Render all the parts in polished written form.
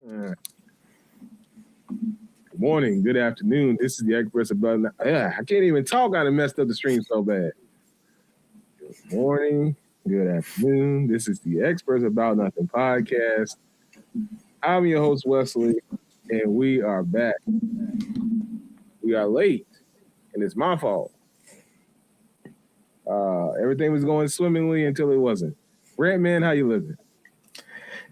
Good morning, good afternoon. This is the Experts About Nothing. I can't even talk. I done messed up the stream so bad. Good morning, good afternoon. This is the Experts About Nothing podcast. I'm your host, Wesley, and we are back. We are late, and it's my fault. Everything was going swimmingly until it wasn't. Red man, how you living?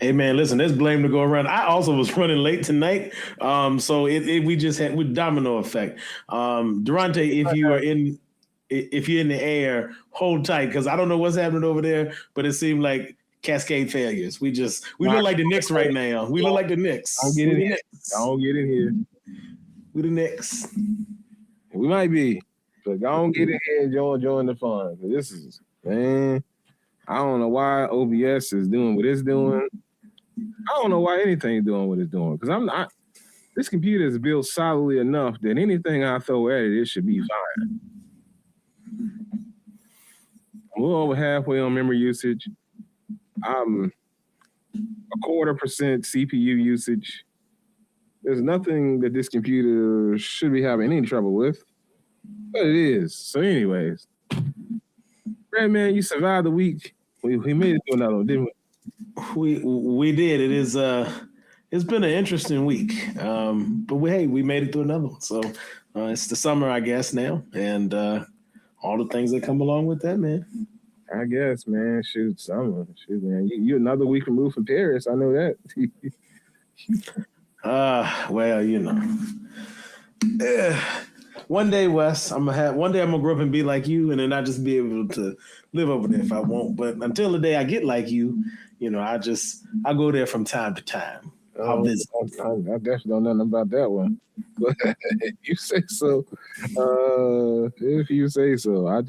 Hey man, listen, there's blame to go around. I also was running late tonight, so we just had with domino effect. Durante, if you're in the air, hold tight because I don't know what's happening over there, but it seemed like cascade failures. We look like the Knicks right now. We look like the Knicks. Don't get in here. Don't get in here. We the Knicks. We might be, but don't get in here and join the fun. This is, man, I don't know why OBS is doing what it's doing. I don't know why anything's doing what it's doing because I'm not. This computer is built solidly enough that anything I throw at it should be fine. I'm a little over halfway on memory usage. I'm 0.25% CPU usage. There's nothing that this computer should be having any trouble with, but it is. So, anyways, Red Man, you survived the week. We made it to another one, didn't we? We did. It is it's been an interesting week, but we made it through another one. So it's the summer, I guess, now, and all the things that come along with that, man. I guess, man. Shoot, summer. Shoot, man. You another week removed from Paris. I know that. Well, you know. One day, Wes, I'm gonna grow up and be like you, and then I just be able to live over there if I want. But until the day I get like you, you know, I go there from time to time. I'll visit. I definitely don't know nothing about that one. But if you say so. If you say so, I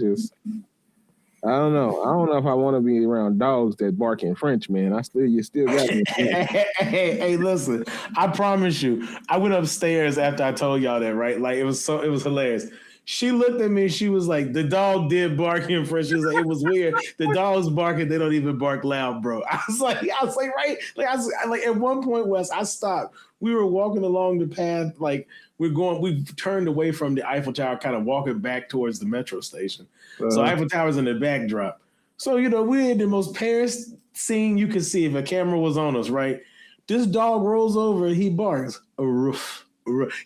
don't know. I don't know if I want to be around dogs that bark in French, man. You still got me. Hey, listen. I promise you, I went upstairs after I told y'all that, right? Like it was hilarious. She looked at me. She was like, "The dog did bark in French." She was like, "It was weird. The dogs barking. They don't even bark loud, bro." I was like, right? Like at one point, Wes, I stopped. We were walking along the path, like we turned away from the Eiffel Tower, kind of walking back towards the metro station. So Eiffel Tower's in the backdrop. So, you know, we're in the most Paris scene you could see if a camera was on us, right? This dog rolls over and he barks. A roof.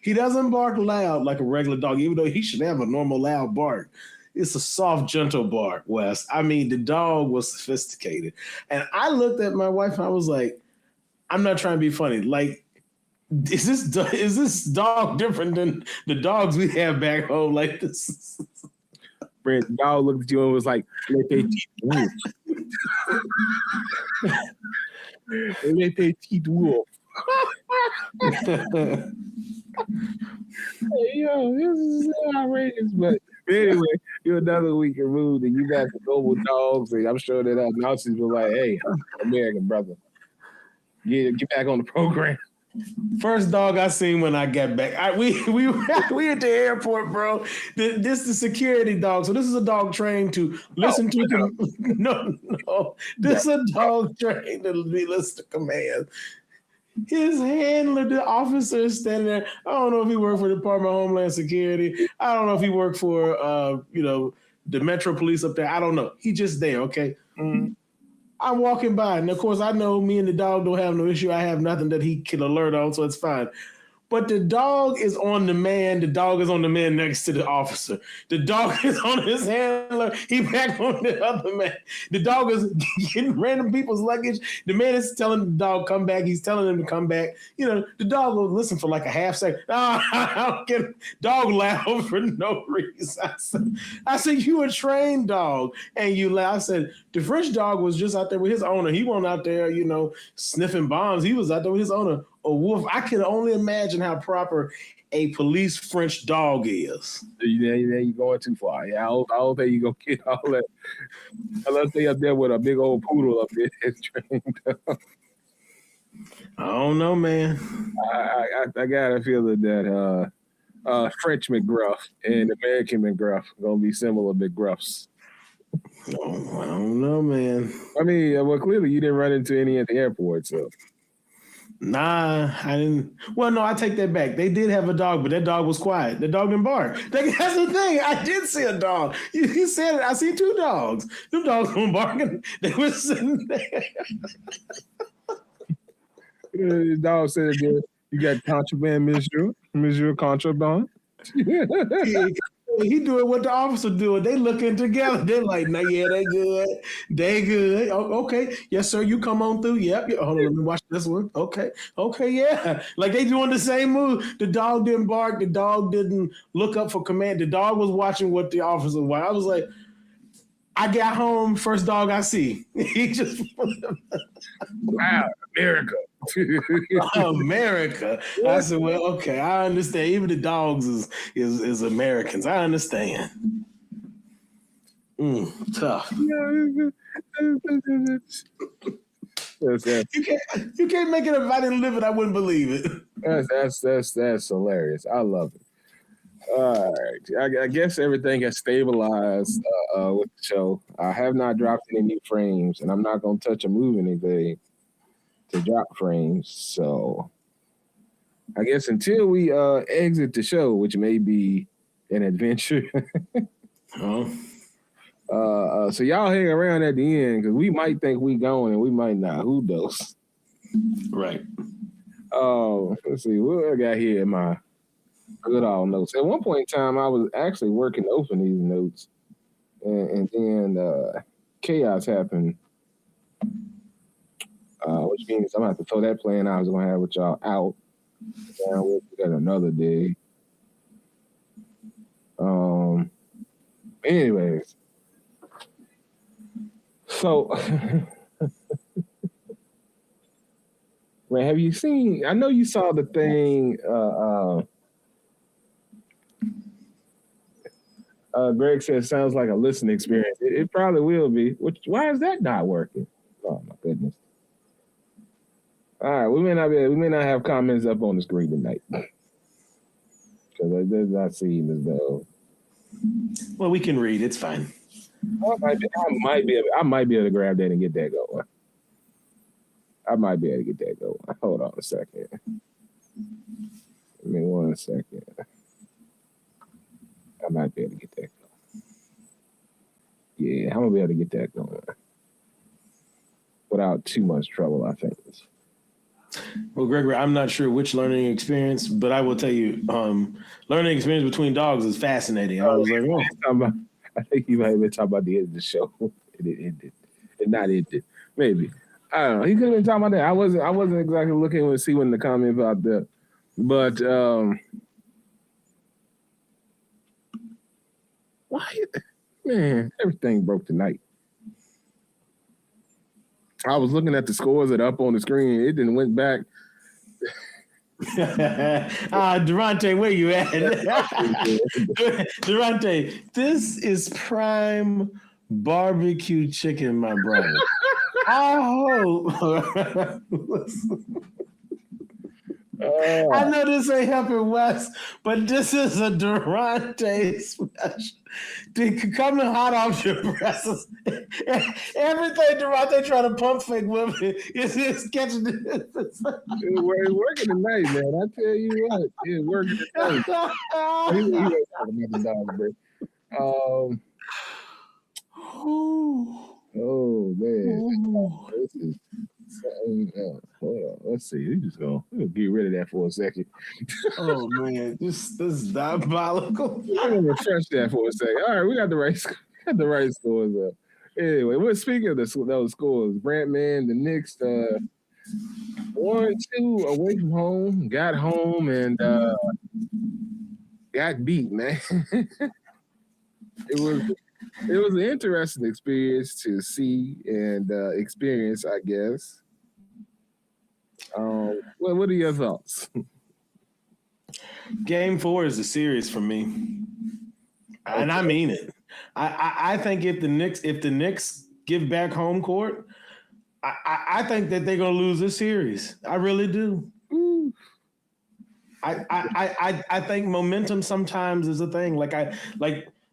He doesn't bark loud like a regular dog, even though he should have a normal loud bark. It's a soft, gentle bark, Wes. I mean, the dog was sophisticated. And I looked at my wife and I was like, I'm not trying to be funny. Like, is this dog different than the dogs we have back home? Like this. The dog looked at you and was like, "Le petit wolf." Le petit wolf. Yo, this is outrageous. But anyway, you're another week removed and you got the global dogs. And I'm sure that announcers were like, "Hey, American brother, get back on the program." First dog I seen when I got back. We at the airport, bro. This is the security dog. So this is a dog trained to listen to no. This is a dog trained to listen to commands. His handler, the officer, is standing there. I don't know if he worked for the Department of Homeland Security. I don't know if he worked for the Metro Police up there. I don't know. He just there, okay? Mm-hmm. I'm walking by, and of course, I know me and the dog don't have no issue. I have nothing that he can alert on, so it's fine. But the dog is on the man. The dog is on the man next to the officer. The dog is on his handler. He back on the other man. The dog is getting random people's luggage. The man is telling the dog, come back. He's telling him to come back. You know, the dog will listen for like a half second. I don't get it. Dog loud for no reason. I said, you a trained dog. And you laugh. I said, the French dog was just out there with his owner. He wasn't out there, sniffing bombs. He was out there with his owner. A wolf. I can only imagine how proper a police French dog is. Yeah, you're going too far. Yeah, I don't think you're going to get all that. Unless they up there with a big old poodle up there that's trained up. I don't know, man. I got a feeling that French McGruff and American McGruff are going to be similar McGruffs. Oh, I don't know, man. I mean, well, clearly you didn't run into any at the airport, so. Nah, I didn't. Well, no, I take that back. They did have a dog, but that dog was quiet. The dog didn't bark. That's the thing. I did see a dog. You said it. I see two dogs. Them dogs weren't barking. They were sitting there. The dog said, "You got contraband, Monsieur Contraband." He doing what the officer doing. They looking together. They're like, "Nah, yeah, they good. They good. Oh, okay, yes, sir. You come on through. Yep. Hold on, let me watch this one. Okay, yeah. Like they doing the same move. The dog didn't bark. The dog didn't look up for command. The dog was watching what the officer was. I was like, I got home, first dog I see. He just Wow, America. America. I said, well, okay, I understand. Even the dogs is Americans. I understand. Tough. You can't make it if I didn't live it. I wouldn't believe it. That's hilarious. I love it. All right, I guess everything has stabilized with the show. I have not dropped any new frames, and I'm not going to touch or move anything to drop frames. So I guess until we exit the show, which may be an adventure. So y'all hang around at the end because we might think we going and we might not. Who knows? Right. Let's see what I got here in my good old notes. At one point in time, I was actually working to open these notes, and then chaos happened, which means I'm gonna have to throw that plan I was gonna have with y'all out. And we'll do that another day. Anyways, so man, have you seen? I know you saw the thing. Greg says sounds like a listening experience. It probably will be. Why is that not working? Oh my goodness! All right, we may not have comments up on the screen tonight because I did not see as though. Well, we can read. It's fine. I might be able to grab that and get that going. I might be able to get that going. Hold on a second. Give me 1 second. I might be able to get that going. Yeah, I'm gonna be able to get that going without too much trouble, I think. Well, Gregory, I'm not sure which learning experience, but I will tell you, learning experience between dogs is fascinating. I was like, oh. I think you might have been talking about the end of the show. It not ended. Maybe. I don't know. He could have been talking about that. I wasn't exactly looking to see when the comment about that. But why, man, everything broke tonight. I was looking at the scores that are up on the screen. It didn't went back. Durante, where you at? Durante, this is prime barbecue chicken, my brother. I hope. I know this ain't helping Wes, but this is a Durante special. Dude, coming hot off your presses. Everything Durante trying to pump fake with me is catching it. It's working tonight, man. I tell you what, it's working tonight. He ain't talking about the dog, bro. Oh man, this is something else. Hold on, let's see. We'll get rid of that for a second. Oh man, this is diabolical. I'm gonna refresh that for a second. All right, we got the right scores up. Anyway, we're speaking of those scores. Brantman, the Knicks, 1-2 away from home, got home and got beat, man. It was an interesting experience to see and experience, I guess. What are your thoughts? Game 4 is a series for me, and I mean it. I think if the Knicks give back home court, I think that they're gonna lose this series. I really do. I think momentum sometimes is a thing. Like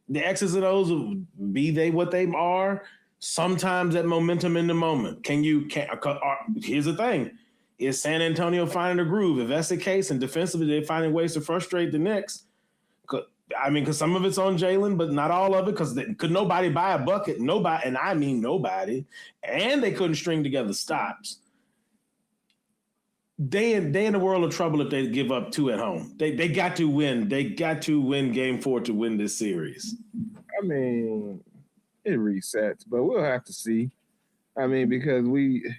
the X's and O's, be they what they are. Sometimes that momentum in the moment. Here's the thing. is San Antonio finding a groove? If that's the case, and defensively they're finding ways to frustrate the Knicks, because some of it's on Jalen, but not all of it, because could nobody buy a bucket? Nobody, and I mean nobody. And they couldn't string together stops. They in the world of trouble if they give up 2 at home. They got to win. They got to win game 4 to win this series. I mean, it resets, but we'll have to see. I mean, because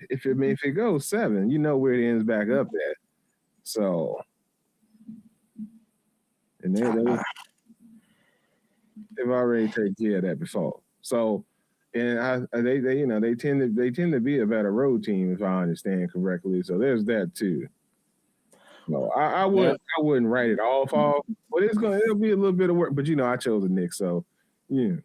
if it goes 7, you know where it ends back up at. So, and they've already taken care of that before. So, and they tend to be a better road team if I understand correctly. So there's that too. No, I wouldn't write it off, but it'll be a little bit of work. But I chose the Knicks, so yeah.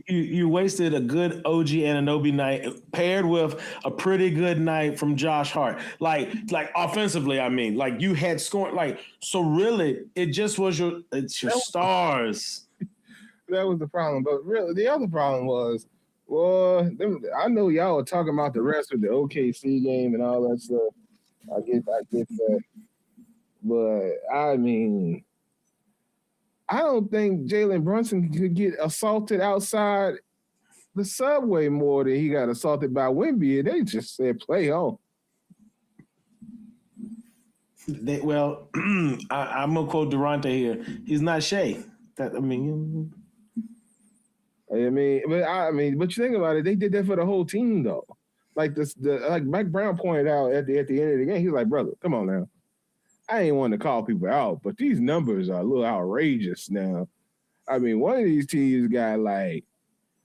you wasted a good OG Anunoby night paired with a pretty good night from Josh Hart. Like offensively, I mean, like you had scoring. So really, it just was your stars. That was the problem. But really, the other problem was, I know y'all were talking about the rest of the OKC game and all that stuff. I get that. But, I mean, I don't think Jalen Brunson could get assaulted outside the subway more than he got assaulted by Wemby. They just said, play on. I'm going to quote Durante here. He's not Shea. But you think about it, they did that for the whole team though. Like like Mike Brown pointed out at the end of the game, he's like, brother, come on now. I ain't want to call people out, but these numbers are a little outrageous now. I mean, one of these teams got like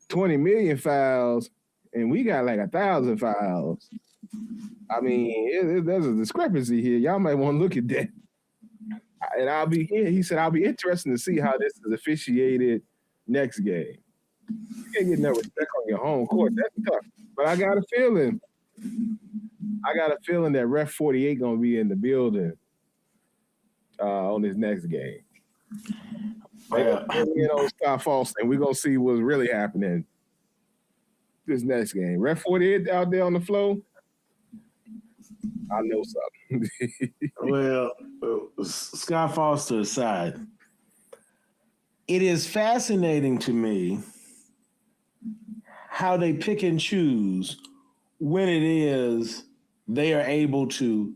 20 million fouls, and we got like 1,000 fouls. I mean, there's a discrepancy here. Y'all might want to look at that. And he said, I'll be interested to see how this is officiated next game. You can't get no respect on your home court. That's tough. But I got a feeling that Ref 48 gonna be in the building on this next game. On Scott Falston, we're gonna see what's really happening this next game. Ref 48 out there on the floor. I know something. Scott Foster aside, it is fascinating to me how they pick and choose when it is they are able to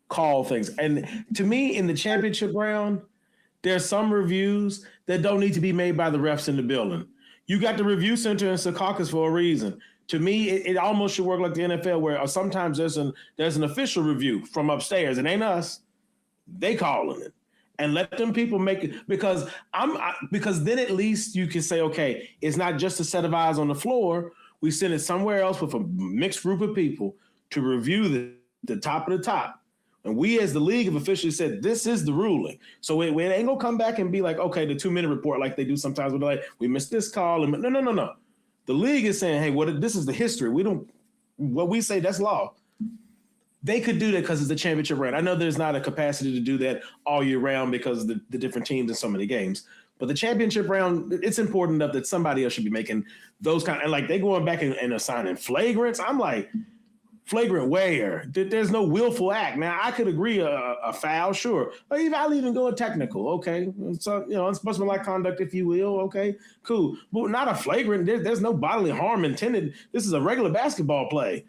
call things. And to me, in the championship round, there are some reviews that don't need to be made by the refs in the building. You got the review center in Secaucus for a reason. To me, it almost should work like the NFL, where sometimes there's an official review from upstairs. It ain't us. They calling it. And let them people make it, because then at least you can say, okay, it's not just a set of eyes on the floor. We send it somewhere else with a mixed group of people to review the top of the top. And we as the league have officially said, this is the ruling. So it ain't gonna come back and be like, okay, the 2-minute report like they do sometimes where they're like, we missed this call. And no. The league is saying, hey, this is the history. What we say, that's law. They could do that because it's the championship round. I know there's not a capacity to do that all year round because of the different teams in so many games. But the championship round, it's important enough that somebody else should be making those kind of, and like they going back and assigning flagrants. I'm like, flagrant where? There's no willful act. Now, I could agree a foul, sure. Or I'll even go a technical, okay? So, unsportsmanlike conduct, if you will, okay? Cool. But not a flagrant. There's no bodily harm intended. This is a regular basketball play.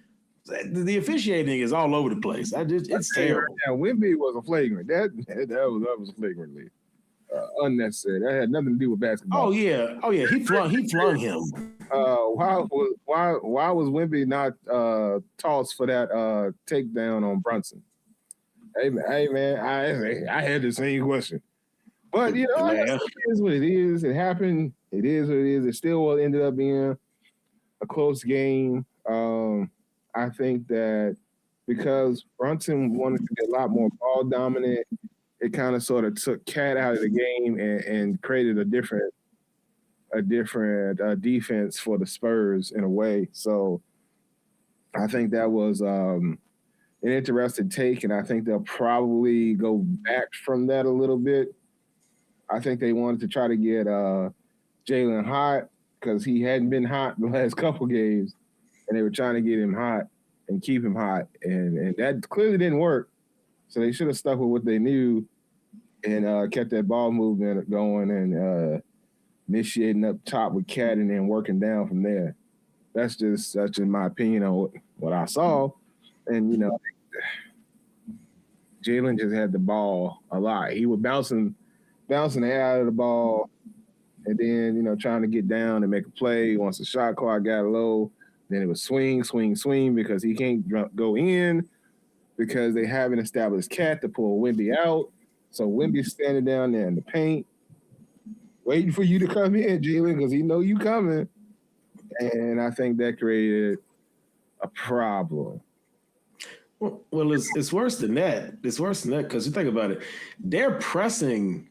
The officiating is all over the place. It's terrible. Yeah, Wemby was a flagrant. That was flagrantly unnecessary. That had nothing to do with basketball. Oh yeah. He flung him. Why was Wemby not tossed for that takedown on Brunson? Hey man, I had the same question. But it is what it is. It happened. It is what it is. It still ended up being a close game. I think that because Brunson wanted to be a lot more ball dominant, it kind of sort of took Cat out of the game and created a different defense for the Spurs in a way. So I think that was an interesting take, and I think they'll probably go back from that a little bit. I think they wanted to try to get Jalen hot because he hadn't been hot the last couple games, and they were trying to get him hot. and keep him hot, and that clearly didn't work. So they should have stuck with what they knew and kept that ball movement going and initiating up top with Cat and then working down from there. That's just my opinion on what I saw. And, Jalen just had the ball a lot. He was bouncing the air out of the ball and then, trying to get down and make a play. Once the shot clock got low, then it was swing, swing, swing because he can't go in because they haven't established Cat to pull Wemby out. So Wemby's standing down there in the paint, waiting for you to come in, Jalen, because he know you coming. And I think that created a problem. Well, it's worse than that. It's worse than that because you think about it, they're pressing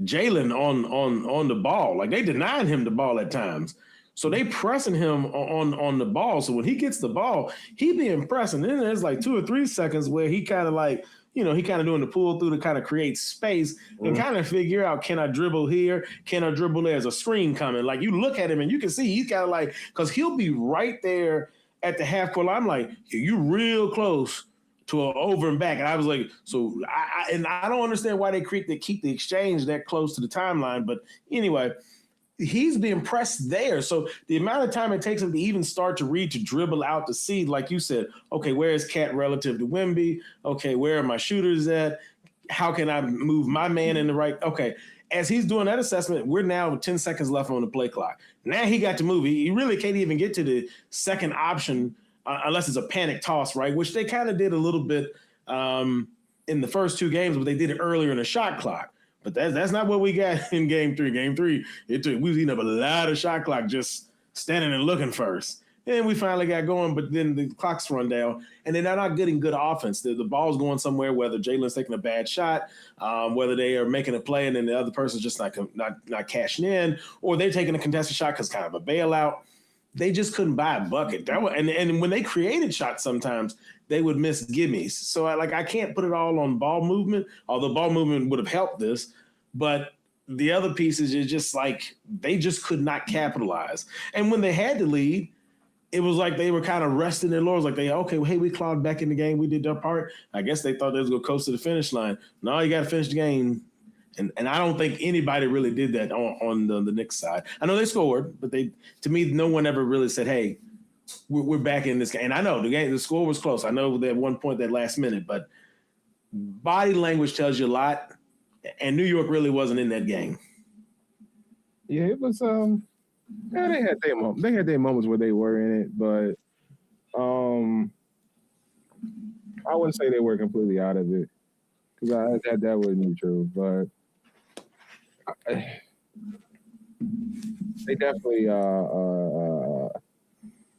Jalen on the ball. Like they denying him the ball at times. So they pressing him on the ball. So when he gets the ball, he being pressed. And then there's like 2 or 3 seconds where he kind of like, he kind of doing the pull through to kind of create space and kind of figure out, can I dribble here? Can I dribble there? There's a screen coming. Like you look at him and you can see he's kind of like, because he'll be right there at the half court line. I'm like, you real close to an over and back. And I was like, so I don't understand why they keep the exchange that close to the timeline. But anyway, he's being pressed there. So the amount of time it takes him to even start to read, to dribble out to see, like you said, okay, where is Cat relative to Wemby? Okay, where are my shooters at? How can I move my man in the right? Okay, as he's doing that assessment, we're now 10 seconds left on the play clock. Now he got to move. He really can't even get to the second option unless it's a panic toss, right? Which they kind of did a little bit in the first 2 games, but they did it earlier in the shot clock. But that's not what we got in game 3. Game 3, we was eating up a lot of shot clock just standing and looking first. And we finally got going, but then the clock's run down, and then they're not getting good offense. The ball's going somewhere, whether Jalen's taking a bad shot, whether they are making a play and then the other person's just not cashing in, or they're taking a contested shot because kind of a bailout. They just couldn't buy a bucket. And when they created shots, sometimes they would miss gimmies. So I can't put it all on ball movement, although ball movement would have helped this. But the other pieces is just like they just could not capitalize. And when they had the lead, it was like they were kind of resting their laurels. Like we clawed back in the game. We did our part. I guess they thought they was going to coast to the finish line. No, you got to finish the game. And I don't think anybody really did that on the Knicks side. I know they scored, but to me, no one ever really said, hey, we're back in this game. And I know the score was close. I know that at one point that last minute, but body language tells you a lot. And New York really wasn't in that game. Yeah, it was. They had their moments. They had their moments where they were in it, but I wouldn't say they were completely out of it because that wouldn't be true. But they definitely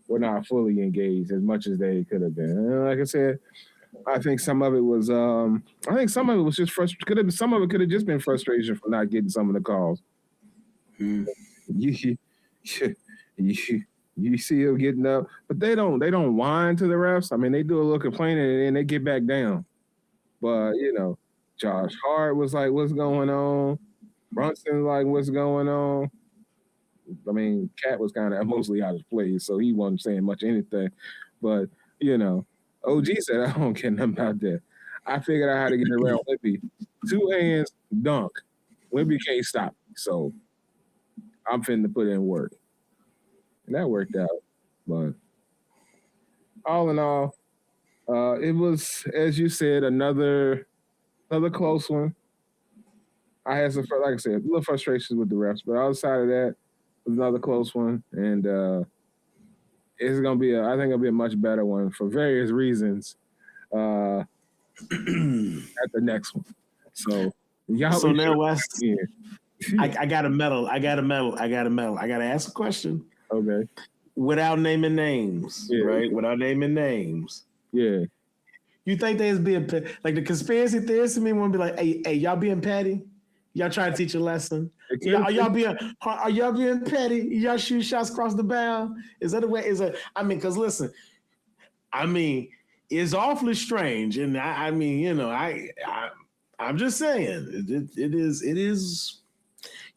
were not fully engaged as much as they could have been. And like I said, I think some of it was. I think some of it was just frustration. Some of it could have just been frustration for not getting some of the calls. You see them getting up, but they don't whine to the refs. I mean, they do a little complaining and then they get back down. But Josh Hart was like, "What's going on?" Brunson like, "What's going on?" I mean, Cat was kind of mostly out of place, so he wasn't saying much anything. But OG said, "I don't care nothing about that. I figured out how to get around Wemby. 2 hands, dunk. Wemby can't stop me, so I'm finna put in work." And that worked out. But all in all, it was, as you said, another close one. I had some, like I said, a little frustrations with the refs, but outside of that, it was another close one. And it's gonna be I think it'll be a much better one for various reasons at the next one. So now Wes, I got a medal. I got to ask a question. Okay. Without naming names, right? Without naming names. Yeah. You think there's being like the conspiracy theorists in me want to be like, hey, y'all being petty? Y'all trying to teach a lesson? Are y'all being petty? Y'all shoot shots across the bow? Is that the way? Because listen, it's awfully strange, and I'm just saying it is.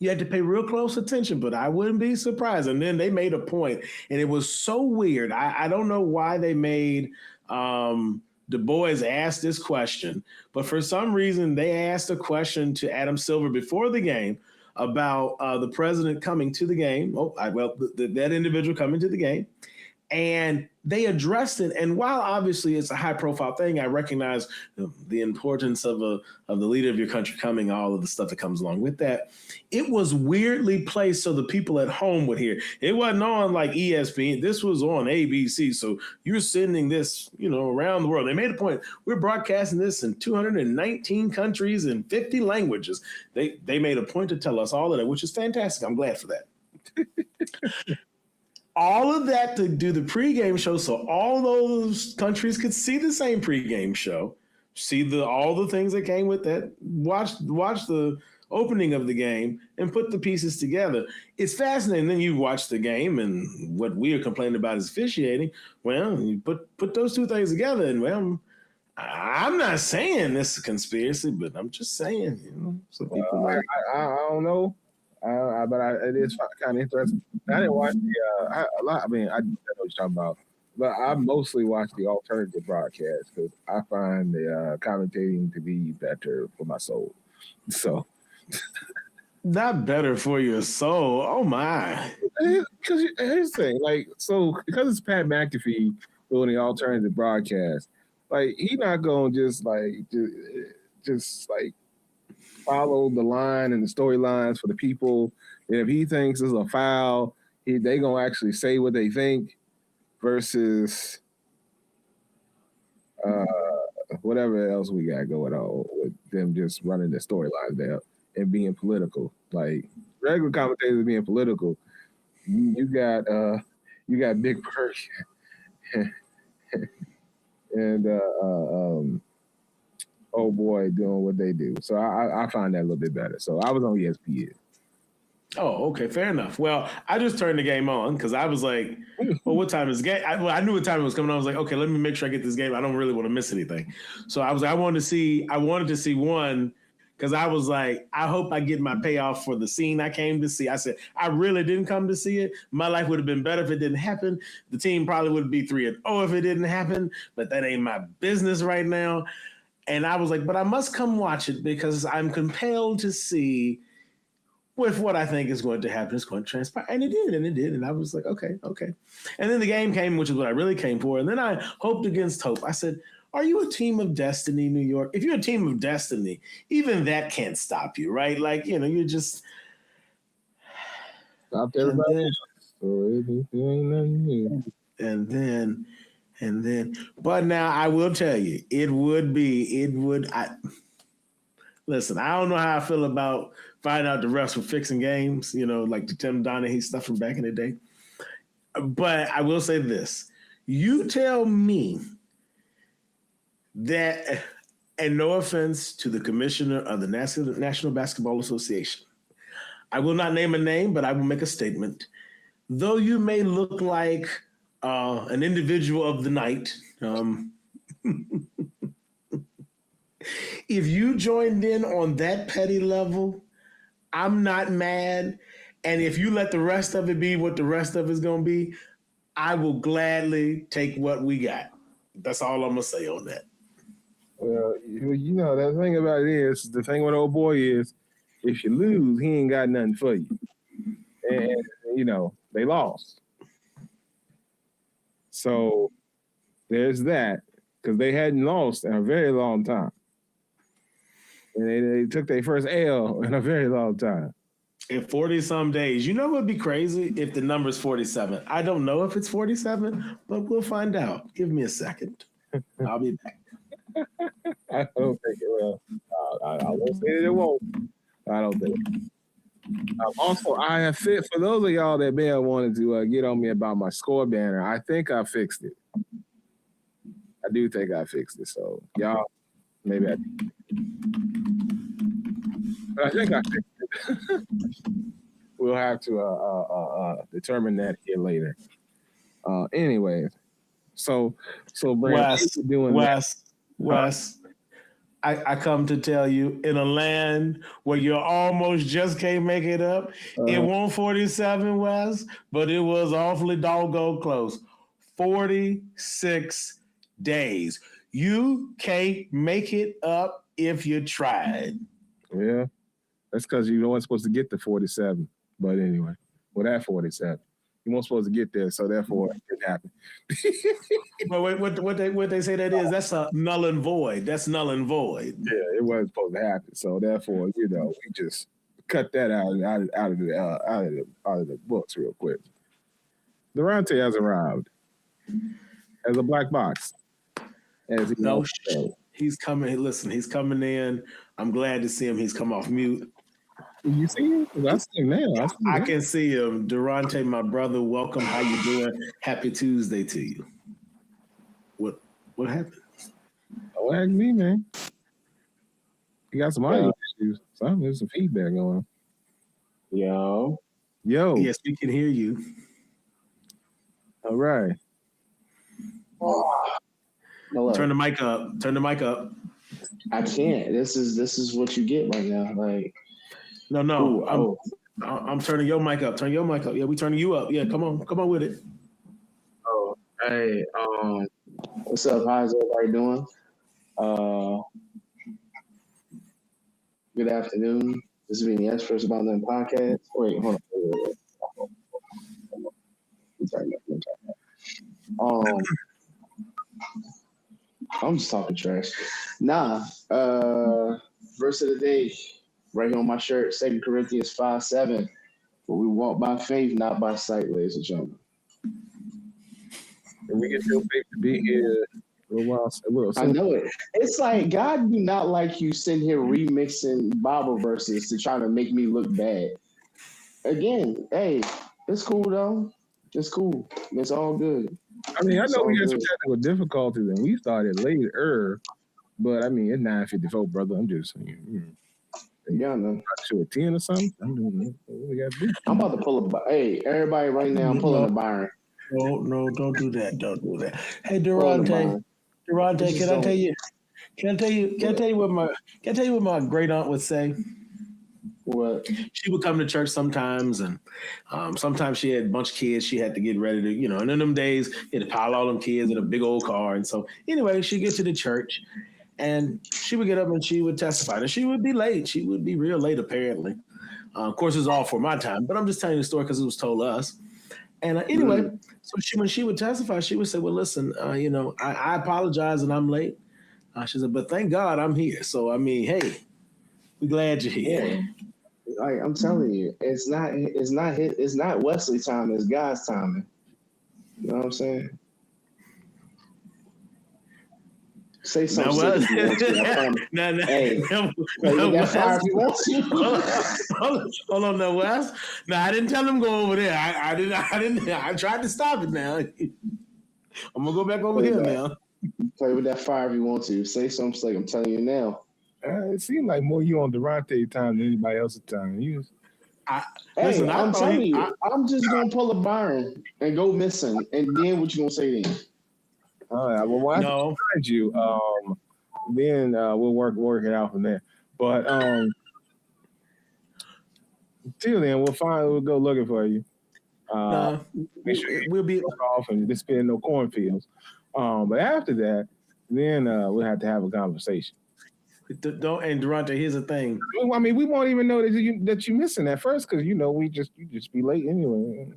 You had to pay real close attention, but I wouldn't be surprised. And then they made a point, and it was so weird. I don't know why they made Du Bois asked this question, but for some reason they asked a question to Adam Silver before the game about the president coming to the game. That individual coming to the game. And they addressed it. And while obviously it's a high profile thing, I recognize the importance of the leader of your country coming, all of the stuff that comes along with that. It was weirdly placed so the people at home would hear. It wasn't on like ESPN. This was on ABC. So you're sending this, around the world. They made a point. We're broadcasting this in 219 countries and 50 languages. They made a point to tell us all of that, which is fantastic. I'm glad for that. All of that to do the pregame show, so all those countries could see the same pregame show, see all the things that came with that, watch the opening of the game, and put the pieces together. It's fascinating. Then you watch the game, and what we are complaining about is officiating. Well, you put those two things together, and well, I'm not saying this is a conspiracy, but I'm just saying, some people I don't know. But it is kind of interesting. I didn't watch a lot. I mean, I know what you're talking about, but I mostly watch the alternative broadcast because I find the commentating to be better for my soul. So, not better for your soul. Oh my! Because here's the thing, because it's Pat McAfee doing the alternative broadcast, he's not going to just follow the line and the storylines for the people. And if he thinks it's a foul, they gonna actually say what they think versus whatever else we got going on with them just running the storylines there and being political. Like regular commentators being political. You got Big Bird and oh boy, doing what they do. So I find that a little bit better. So I was on ESPN. Oh, okay, fair enough. Well, I just turned the game on because I was like, well, what time is the game? I knew what time it was coming on. I was like, okay, let me make sure I get this game. I don't really want to miss anything. So I was like, I wanted to see one because I was like, I hope I get my payoff for the scene I came to see. I said, I really didn't come to see it. My life would have been better if it didn't happen. The team probably would be 3-0 if it didn't happen, but that ain't my business right now. And I was like, but I must come watch it because I'm compelled to see with what I think is going to happen. It's going to transpire. And it did. And I was like, okay. And then the game came, which is what I really came for. And then I hoped against hope. I said, are you a team of destiny, New York? If you're a team of destiny, even that can't stop you, right? You're just. Stopped everybody. And then, but now I will tell you, listen, I don't know how I feel about finding out the refs were fixing games, like the Tim Donaghy stuff from back in the day. But I will say this. You tell me that, and no offense to the commissioner of the National Basketball Association, I will not name a name, but I will make a statement. Though you may look like an individual of the night, if you joined in on that petty level, I'm not mad. And if you let the rest of it be what the rest of it's going to be, I will gladly take what we got. That's all I'm going to say on that. Well, the thing about it is, the thing with old boy is, if you lose, he ain't got nothing for you. And, they lost. So there's that, because they hadn't lost in a very long time. And they took their first L in a very long time. In 40-some days. You know what would be crazy if the number's 47? I don't know if it's 47, but we'll find out. Give me a second. I'll be back. I don't think it will. I won't say that it won't. I don't think it. Also, I have for those of y'all that may have wanted to get on me about my score banner, I think I fixed it. I do think I fixed it. So, y'all, maybe I did. But I think I fixed it. We'll have to determine that here later. Anyways, so Brand, Wes, I come to tell you, in a land where you almost just can't make it up, it won't 47, Wes, but it was awfully doggone close. 46 days. You can't make it up if you tried. Yeah, that's because you weren't supposed to get to 47. But anyway, well, that 47. You weren't supposed to get there, so therefore it didn't happen. But what they say that is, that's a null and void. That's null and void. Yeah, it wasn't supposed to happen. So therefore, we just cut that out of the books real quick. Durante has arrived as a black box. As he's coming. Listen, he's coming in. I'm glad to see him. He's come off mute. You see him? I see him now. I can see him. Durante, my brother, welcome. How you doing? Happy Tuesday to you. What happened? Oh, ask me, man. You got some audio issues. There's some feedback going. Yo. Yes, we can hear you. All right. Hello. Turn the mic up. I can't. This is what you get right now. Like, no. I'm turning your mic up. Turn your mic up. Yeah, we turning you up. Yeah, come on with it. Oh, hey, what's up? How's everybody doing? Good afternoon. This is the Experts About Nothing podcast. Wait, hold on. I'm just talking trash. Verse of the day, right here on my shirt, 2 Corinthians 5:7. For we walk by faith, not by sight, ladies and gentlemen. And we get your faith to be here a little while. I know it. It's like God do not like you sitting here remixing Bible verses to try to make me look bad. Again, hey, it's cool though. It's cool. It's all good. I mean, I know we had some technical difficulties and we started later, but I mean, it's 9:54, brother. I'm just saying. Yeah, I know. To a 10 or something. I'm doing what we got to do. I'm about to pull a. Hey, everybody, right now, I'm pulling a Byron. No, don't do that. Don't do that. Hey, Durante, can I tell you what my great aunt would say? What? She would come to church sometimes, and sometimes she had a bunch of kids. She had to get ready to, and in them days, you had to pile all them kids in a big old car. And so, anyway, she'd get to the church, and she would get up and she would testify. And she would be late. She would be real late, apparently. Of course, it was all for my time, but I'm just telling you the story because it was told us. And anyway, so when she would testify, she would say, well, listen, I apologize and I'm late. She said, but thank God I'm here. So, I mean, hey, we're glad you're here. Yeah. Like I'm telling you, it's not Wesley time, it's God's timing. You know what I'm saying? Say something. Hold on, now, Wes. No, I didn't tell him go over there. I didn't. I tried to stop it. Now I'm gonna go back over here now. Play with that fire if you want to. Say something slick. I'm telling you now. It seemed like more you on Durante time than anybody else's time. I'm telling you, I'm just gonna pull a Byron and go missing, and then what you gonna say then? All right. Well, when I find you, then we'll work it out from there. But till then, we'll go looking for you. Make sure we'll be off and just spend no cornfields. But after that, then we'll have to have a conversation. And Durante, here's the thing. I mean, we won't even know that you're missing at first because you just be late anyway.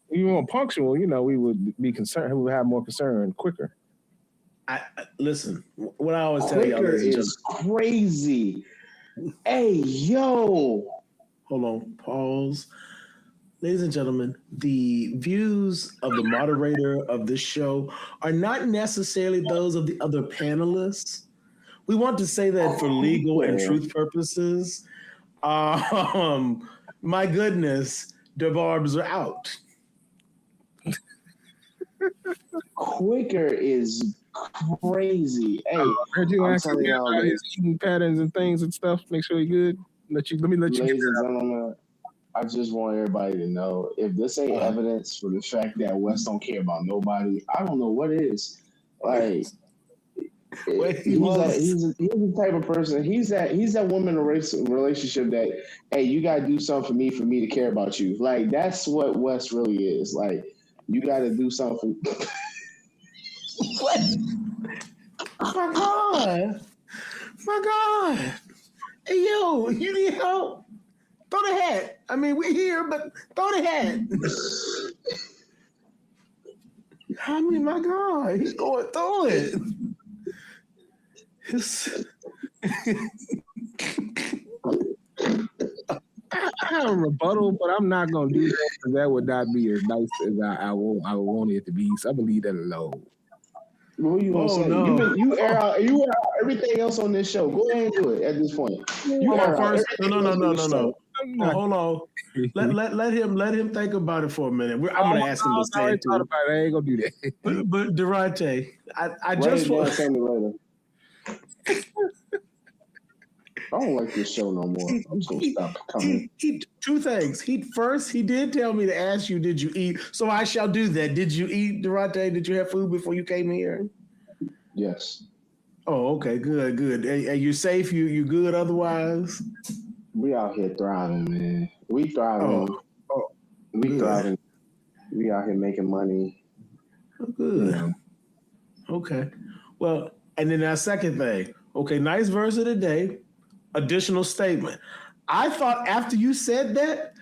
If you weren't punctual, we would be concerned. We would have more concern quicker. Listen, what I always tell y'all is crazy. Hey, yo. Hold on, pause. Ladies and gentlemen, the views of the moderator of this show are not necessarily those of the other panelists. We want to say that for legal and truth purposes. My goodness, the barbs are out. Quicker is crazy. Hey, I heard you asking me about his eating patterns and things and stuff. Make sure you're good. Let me let you. Ladies and gentlemen, I just want everybody to know if this ain't evidence for the fact that Wes don't care about nobody, I don't know what is. Like. He's the type of person. He's that woman relationship that, hey, you gotta do something for me to care about you. Like that's what Wes really is. Like you gotta do something. What? My God. My God. Hey, yo, you need help? Throw the hat. I mean, we're here, but throw the hat. I mean, my God, he's going through it. I have a rebuttal, but I'm not gonna do that because that would not be as nice as I want it to be. So I'm gonna leave that alone. What are you gonna say? No. You air out everything else on this show. Go ahead and do it at this point. You Hold air on first. out No. Hold on. Let him think about it for a minute. I'm gonna ask him to say it too. I ain't gonna do that. But Durante, I just want tell me later. I don't like this show no more. I'm just gonna stop coming. Two things. He did tell me to ask you, did you eat? So I shall do that. Did you eat, Durante? Did you have food before you came here? Yes. Oh, okay, good. Are you safe? You good otherwise? We out here thriving, man. We thriving. We good. Thriving. We out here making money. Oh, good. Yeah. Okay. Well, and then our second thing. Okay, nice verse of the day. Additional statement. I thought after you said that,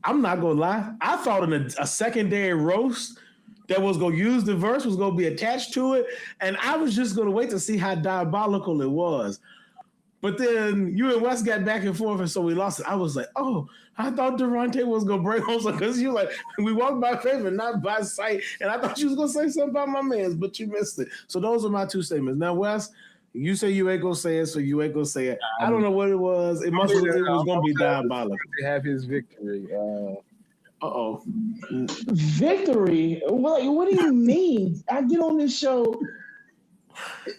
I'm not gonna lie, I thought in a secondary roast that was gonna use the verse was gonna be attached to it, and I was just gonna wait to see how diabolical it was. But then you and Wes got back and forth, and so we lost it. I was like, oh, I thought Durante was gonna break home because you like we walk by faith and not by sight, and I thought you was gonna say something about my man's, but you missed it. So those are my two statements. Now, Wes, you say you ain't gonna say it, so you ain't gonna say it. I don't know what it was. It was gonna be diabolical. To have his victory. Victory? What do you mean? I get on this show.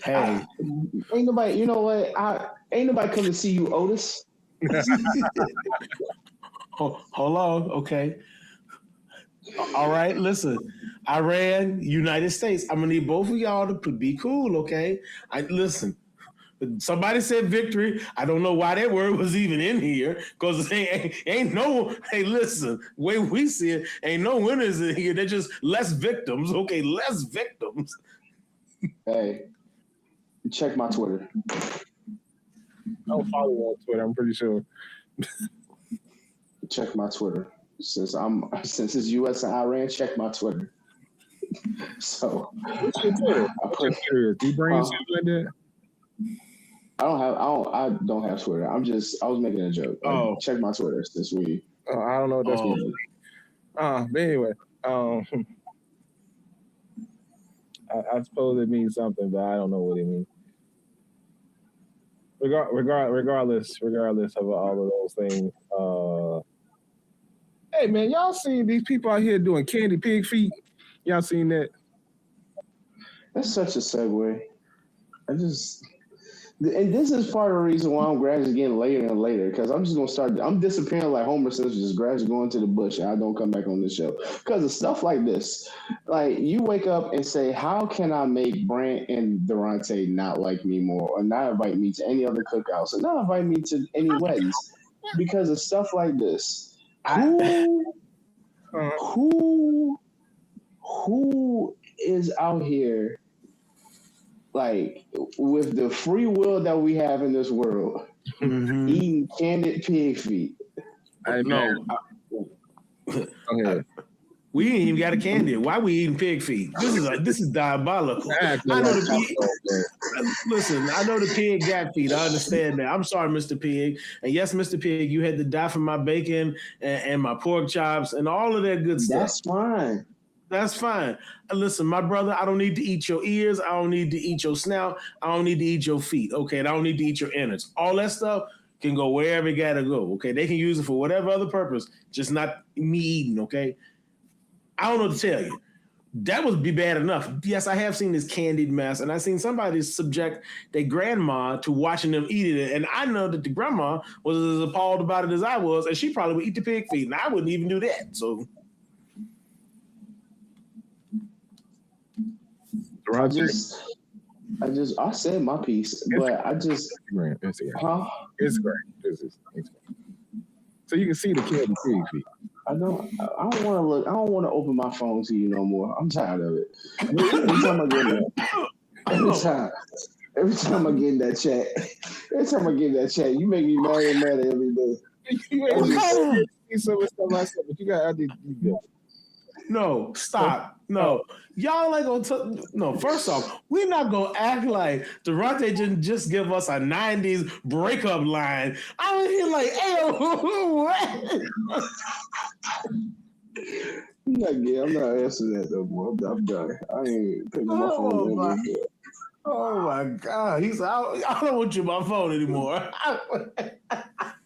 Hey, ain't nobody. You know what? Ain't nobody come to see you, Otis. Hold on, okay. All right, listen. Iran, United States. I'm gonna need both of y'all to be cool, okay? Listen. Somebody said victory. I don't know why that word was even in here because ain't no. Hey, listen. The way we see it, ain't no winners in here. They're just less victims. Okay, less victims. Hey, check my Twitter. I don't follow you on Twitter. I'm pretty sure. Check my Twitter. Since it's U.S. and Iran, check my Twitter. So, what's your Twitter? Do you bring something like that? I don't have Twitter. I was making a joke. Check my Twitter this week. I don't know what that's means. But anyway, I suppose it means something, but I don't know what it means. Regardless of all of those things. Hey man, y'all seen these people out here doing candy pig feet? Y'all seen that? That's such a segue. And this is part of the reason why I'm gradually getting later and later, because I'm just going to start, I'm disappearing like Homer Simpson, just gradually going to the bush, and I don't come back on this show. Because of stuff like this. Like, you wake up and say, how can I make Brant and Durante not like me more, or not invite me to any other cookouts, or not invite me to any weddings? Because of stuff like this. Who is out here, like, with the free will that we have in this world, eating candied pig feet? I know. Okay. We ain't even got a candy. Why we eating pig feet? This is diabolical. I know the pig. Listen, I know the pig got feet. I understand that. I'm sorry, Mr. Pig. And yes, Mr. Pig, you had to die for my bacon and my pork chops and all of that good stuff. That's fine. That's fine. Listen, my brother, I don't need to eat your ears. I don't need to eat your snout. I don't need to eat your feet. Okay, and I don't need to eat your innards. All that stuff can go wherever it gotta go. Okay, they can use it for whatever other purpose, just not me eating. Okay, I don't know what to tell you. That would be bad enough. Yes, I have seen this candied mess, and I've seen somebody subject their grandma to watching them eat it. And I know that the grandma was as appalled about it as I was, and she probably would eat the pig feet, and I wouldn't even do that. So. I said my piece, but it's great. It's great. So you can see the candy pig feet. I don't want to look. I don't want to open my phone to you no more. I'm tired of it. Every time I get in that, every time I get in that chat, you make me mad and mad every day. You make me see some stuff myself, but you got. I did. You good. No, stop. No, y'all ain't gonna. No, first off, we're not gonna act like Durante didn't just give us a '90s breakup line. I was here like, hey, what? I'm not answering that no more. I'm done. I ain't picking my phone anymore. Oh my God! He said, "I don't want you on my phone anymore."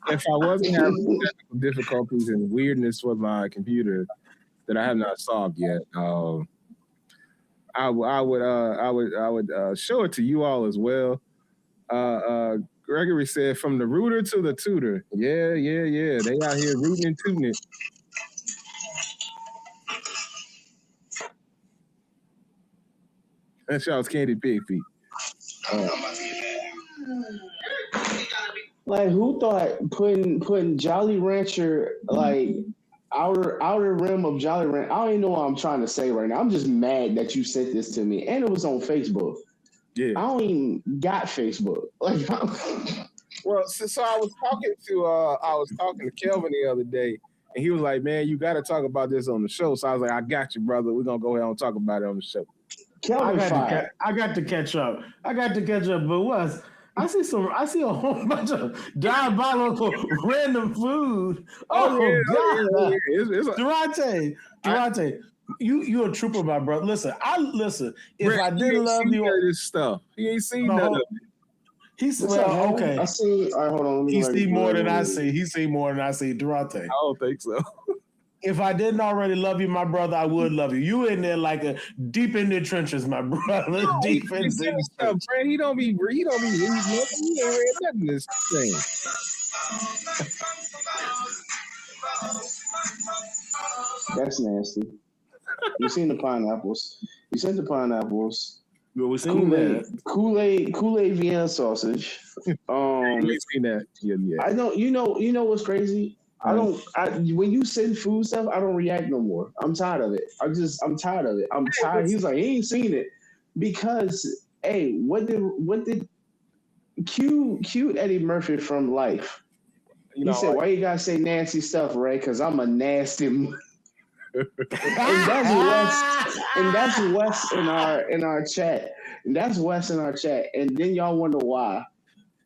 If I wasn't having technical difficulties and weirdness with my computer that I have not solved yet, I would show it to you all as well. Gregory said, "From the rooter to the tutor." Yeah. They out here rooting and tooting it. That y'all's Candy Pig feet. Like, who thought putting Jolly Rancher like outer rim of Jolly Rancher? I don't even know what I'm trying to say right now. I'm just mad that you sent this to me, and it was on Facebook. Yeah, I don't even got Facebook. Like, well, so I was talking to Kelvin the other day, and he was like, "Man, you got to talk about this on the show." So I was like, "I got you, brother. We're gonna go ahead and talk about it on the show." Kelvin, I got to catch up. But what? I see a whole bunch of diabolical random food. God. Durante, you a trooper, my brother. Listen. If Brett, I didn't love you, this stuff. He ain't seen none of it. He's okay. I see. All right, hold on. He see more than I see. He see more than I see. Durante. I don't think so. If I didn't already love you, my brother, I would love you. You in there like a deep in the trenches, my brother. No, deep in the trenches. He don't be reading nothing. He ain't read nothing this thing. That's nasty. You seen the pineapples? You sent the pineapples. Well, we seen that Kool-Aid Vienna sausage. You ain't seen that. Yeah. I don't. You know what's crazy? When you send food stuff, I don't react no more. I'm tired of it. I'm tired of it. I'm tired. He's like, he ain't seen it because, hey, what did cute Eddie Murphy from Life? He said, why you gotta say nasty stuff, right? Because I'm a nasty. And that's Wes in our chat. And that's Wes in our chat. And then y'all wonder why.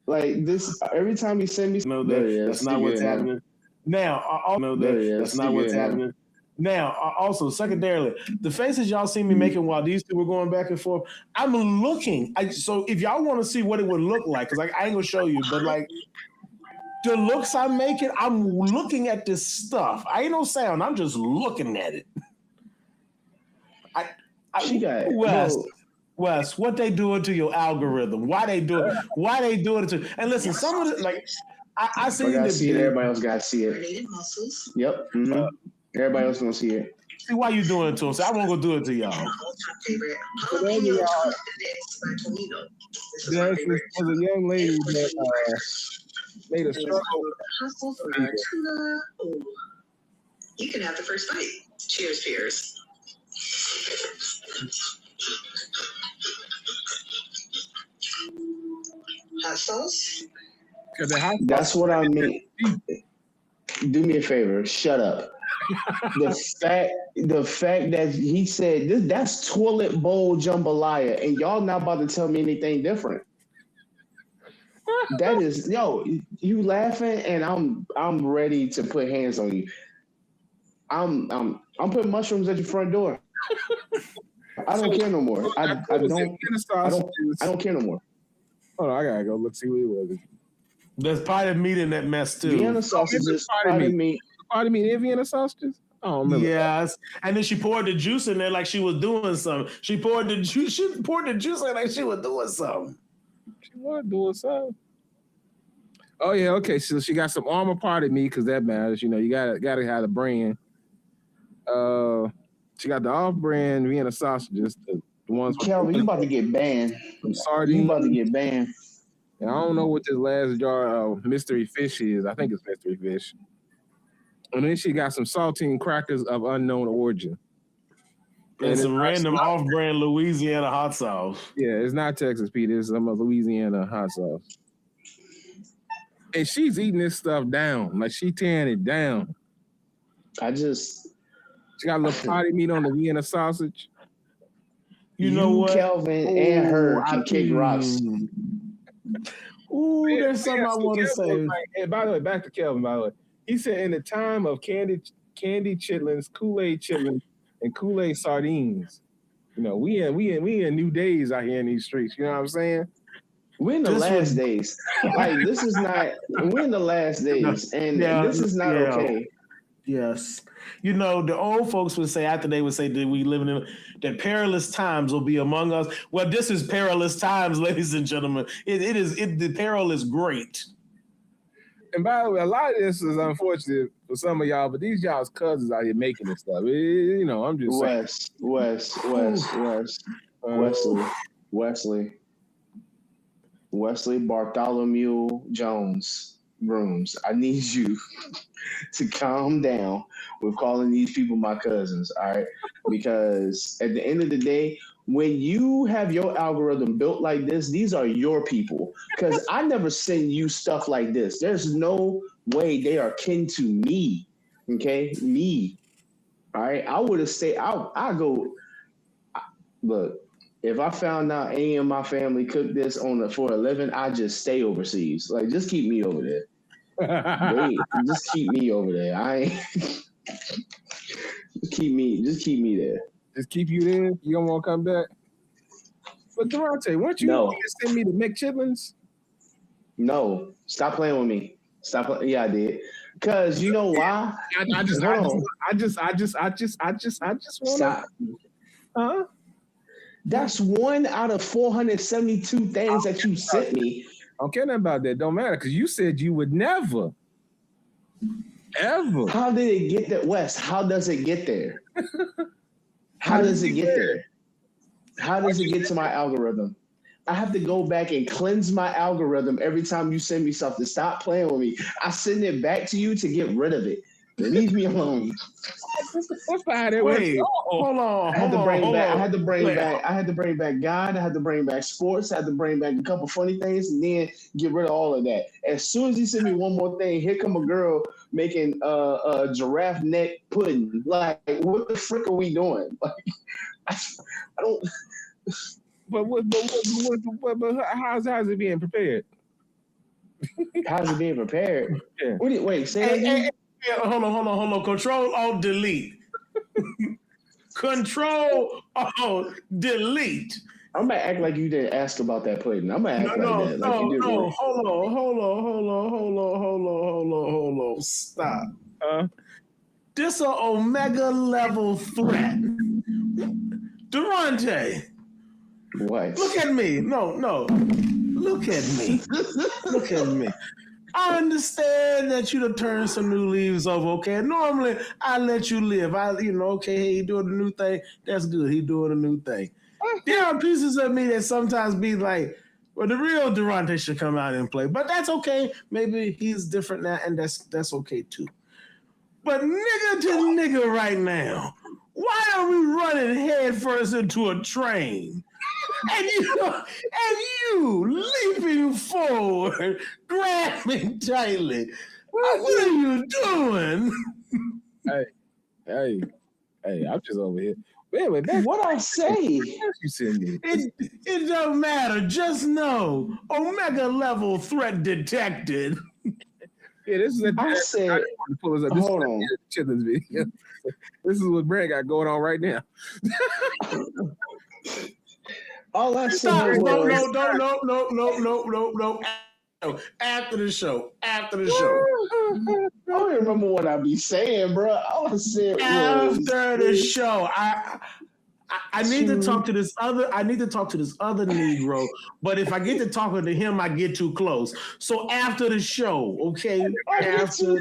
Like this, every time he send me, that's not what's happening. Now, that's not what's happening. Now, also, secondarily, the faces y'all see me making while these two were going back and forth, I'm looking. So if y'all want to see what it would look like, because I ain't gonna show you, but like the looks I'm making, I'm looking at this stuff. I ain't no sound. I'm just looking at it. Wes, what they doing to your algorithm? Why they doing it to? And listen, some of it like. I see it. Everybody else got to see it. Yep. Mm-hmm. Everybody else gonna see it. See why you doing it to us? I won't go do it to y'all. There's a young lady that made a struggle. You can have the first bite. Cheers, peers. Hot sauce. That's what I mean. Do me a favor, shut up. The fact that he said that's toilet bowl jambalaya, and y'all not about to tell me anything different. That is, you laughing, and I'm ready to put hands on you. I'm putting mushrooms at your front door. I don't care no more. I don't care no more. Hold on, I gotta go look see what it was. There's potted meat in that mess too. Vienna sausages, potted meat. Potted meat and Vienna sausages? I don't remember. Yes. And then she poured the juice in there like she was doing something. She poured the juice in like she was doing something. She was doing something. Oh yeah, okay. So she got some Armor potted meat because that matters. You gotta have the brand. She got the off-brand Vienna sausages, the ones. Kelvin, you about to get banned. Sardines. You about to get banned. And I don't know what this last jar of mystery fish is. I think it's mystery fish. And then she got some saltine crackers of unknown origin. And some random off-brand Louisiana hot sauce. Yeah, it's not Texas, Pete. It's some Louisiana hot sauce. And she's eating this stuff down. Like, she tearing it down. She got a little potty meat on the Vienna sausage. You know what? Kelvin and her can kick rocks. Ooh, there's something I want to say. And by the way, back to Kelvin, by the way. He said in the time of candy chitlins, Kool-Aid chitlins, and Kool-Aid sardines, you know, we in new days out here in these streets. You know what I'm saying? We're in the last days. Like, this is not. We're in the last days, and this is not okay. Yes, you know, the old folks would say after they would say that we living in that perilous times will be among us. Well, this is perilous times, ladies and gentlemen. The peril is great. And by the way, a lot of this is unfortunate for some of y'all, but these y'all's cousins out here making this stuff. You know, I'm just Wesley Bartholomew Jones Rooms. I need you to calm down with calling these people my cousins, all right? Because at the end of the day, when you have your algorithm built like this, these are your people. Because I never send you stuff like this. There's no way they are kin to me, okay? Me, all right? I would have stayed, look, if I found out any of my family cooked this for a living, I'd just stay overseas. Like, just keep me over there. Just keep me over there. Just keep me there. Just keep you there. You don't want to come back. But Durante, weren't you send me the McChitlins? No, stop playing with me. Yeah, I did. Cause you know why? I just want to stop. Huh? That's 1 out of 472 things that you sent me. I don't care nothing about that. Don't matter, because you said you would never, ever. How did it get there, Wes? How does it get there? How does it get there? How does it get to my algorithm? I have to go back and cleanse my algorithm every time you send me something. Stop playing with me. I send it back to you to get rid of it. Leave me alone. Wait, hold on. I had to bring back God. I had to bring back sports. I had to bring back a couple funny things, and then get rid of all of that. As soon as you send me one more thing, here come a girl making a giraffe neck pudding. Like, what the frick are we doing? Like, I don't. But how's it being prepared? How's it being prepared? Yeah. Wait, say that again. Hold on. Control, Alt, Delete. Control, Alt, Delete. I'm gonna act like you didn't ask about that pudding. I'm gonna act like that. Like you did. Hold on. Stop. This an Omega level threat. Durante. What? Look at me. No. Look at me. Look at me. I understand that you'd have turned some new leaves over, okay? Normally, I let you live. Okay, hey, he doing a new thing. That's good. He doing a new thing. There are pieces of me that sometimes be like, well, the real Durante should come out and play. But that's okay. Maybe he's different now, and that's okay, too. But nigga to nigga right now, why are we running headfirst into a train? And you leaping forward, grabbing tightly. What are you doing? Hey, I'm just over here. Anyway, what I say? You send me. It don't matter. Just know, Omega level threat detected. Yeah, this is a. I said, hold on. Children's video. This is what Brad got going on right now. All I said was no. After the show. I don't remember what I be saying, bro. All I said was after the show. I need to talk to this other. I need to talk to this other Negro. But if I get to talking to him, I get too close. So after the show, okay. After.